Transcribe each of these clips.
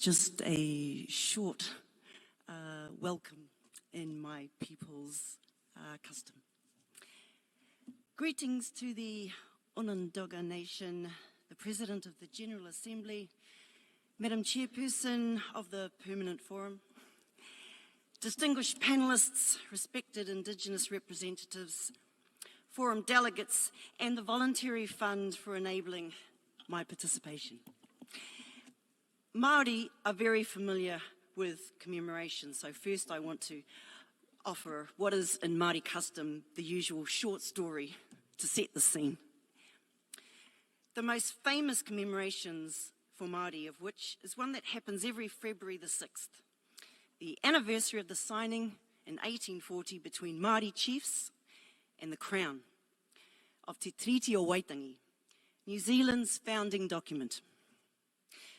Just a short welcome in my people's custom. Greetings to the Onondaga Nation, the President of the General Assembly, Madam Chairperson of the Permanent Forum, distinguished panelists, respected Indigenous representatives, Forum delegates, and the Voluntary Fund for enabling my participation. Māori are very familiar with commemoration, so first I want to offer what is in Māori custom the usual short story to set the scene. The most famous commemorations for Māori of which is one that happens every February the 6th, the anniversary of the signing in 1840 between Māori chiefs and the Crown of Te Tiriti o Waitangi, New Zealand's founding document.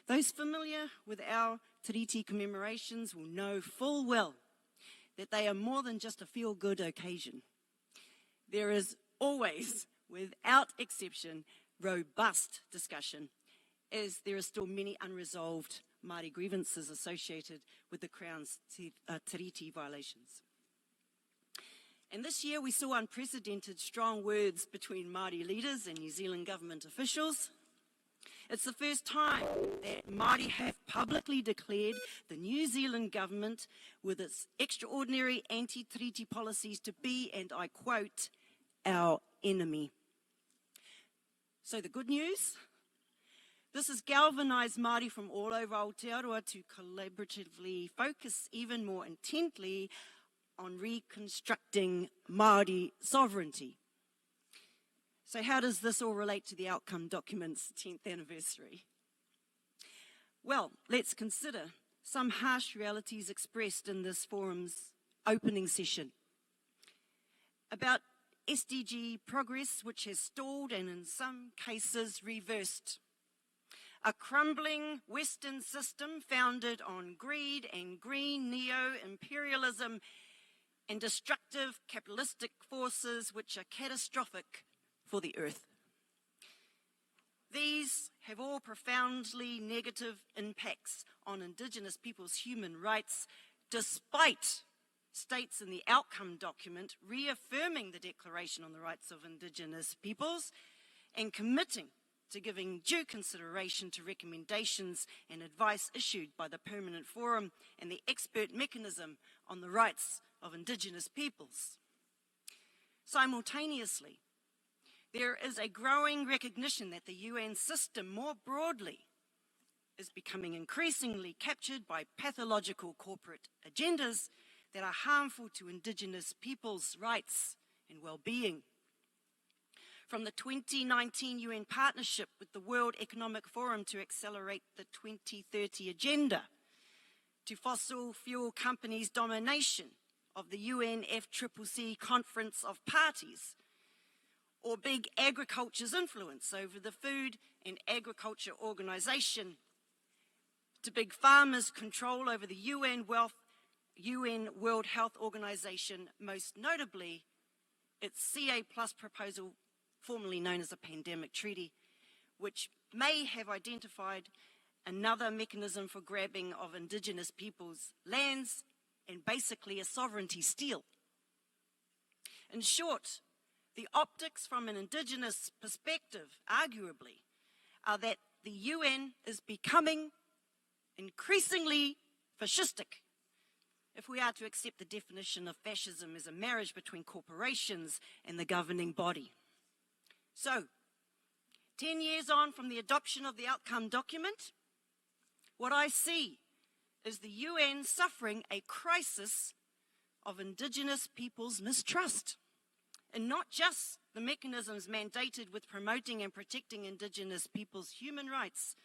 Those familiar with our Tiriti commemorations will know full well that they are more than just a feel-good occasion. There is always, without exception, robust discussion, as there are still many unresolved Māori grievances associated with the Crown's Tiriti violations. And this year we saw unprecedented strong words between Māori leaders and New Zealand government officials. It's the first time that Māori have publicly declared the New Zealand government with its extraordinary anti-treaty policies to be, and I quote, our enemy. So the good news? This has galvanised Māori from all over Aotearoa to collaboratively focus even more intently on reconstructing Māori sovereignty. So how does this all relate to the outcome document's 10th anniversary? Well, let's consider some harsh realities expressed in this forum's opening session about SDG progress which has stalled and in some cases reversed. A crumbling Western system founded on greed and green neo-imperialism and destructive capitalistic forces which are catastrophic for the earth. These have all profoundly negative impacts on Indigenous people's human rights, despite states in the outcome document reaffirming the Declaration on the Rights of Indigenous Peoples and committing to giving due consideration to recommendations and advice issued by the Permanent Forum and the Expert Mechanism on the Rights of Indigenous Peoples. Simultaneously, there is a growing recognition that the UN system more broadly is becoming increasingly captured by pathological corporate agendas that are harmful to Indigenous people's rights and well-being. From the 2019 UN partnership with the World Economic Forum to accelerate the 2030 agenda, to fossil fuel companies' domination of the UNFCCC Conference of Parties, or big agriculture's influence over the Food and Agriculture Organization, to big farmers' control over the UN World Health Organization, most notably its CA Plus proposal, formerly known as a pandemic treaty, which may have identified another mechanism for grabbing of Indigenous people's lands and basically a sovereignty steal. In short, the optics from an Indigenous perspective, arguably, are that the UN is becoming increasingly fascistic, if we are to accept the definition of fascism as a marriage between corporations and the governing body. So, 10 years on from the adoption of the outcome document, what I see is the UN suffering a crisis of Indigenous people's mistrust. And not just the mechanisms mandated with promoting and protecting Indigenous people's human rights,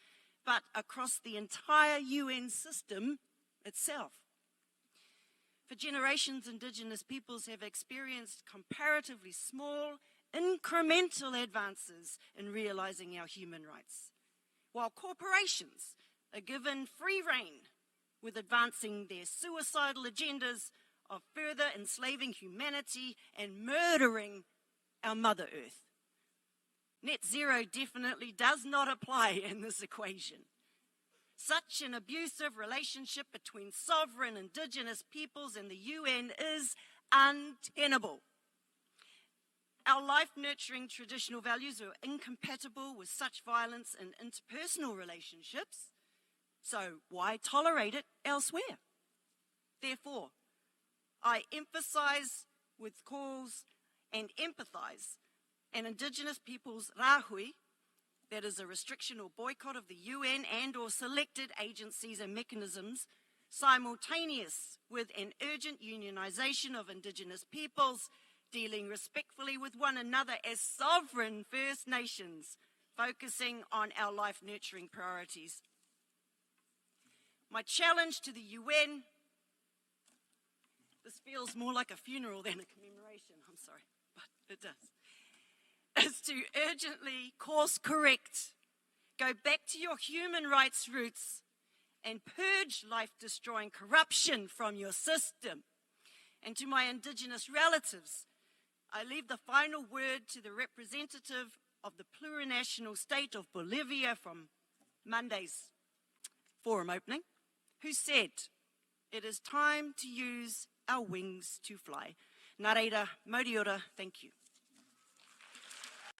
but across the entire UN system itself. For generations, Indigenous peoples have experienced comparatively small, incremental advances in realizing our human rights, while corporations are given free rein with advancing their suicidal agendas of further enslaving humanity and murdering our Mother Earth. Net zero definitely does not apply in this equation. Such an abusive relationship between sovereign Indigenous peoples and the UN is untenable. Our life-nurturing traditional values are incompatible with such violence in interpersonal relationships, so why tolerate it elsewhere? Therefore, I emphasize with calls and empathize an Indigenous people's rahui, that is a restriction or boycott of the UN and or selected agencies and mechanisms, simultaneous with an urgent unionisation of Indigenous peoples, dealing respectfully with one another as sovereign First Nations, focusing on our life-nurturing priorities. My challenge to the UN, this feels more like a funeral than a commemoration, I'm sorry, but it does, is to urgently course correct, go back to your human rights roots and purge life-destroying corruption from your system. And to my Indigenous relatives, I leave the final word to the representative of the Plurinational State of Bolivia from Monday's forum opening, who said, "It is time to use our wings to fly." Nā reira, mauri ora, thank you.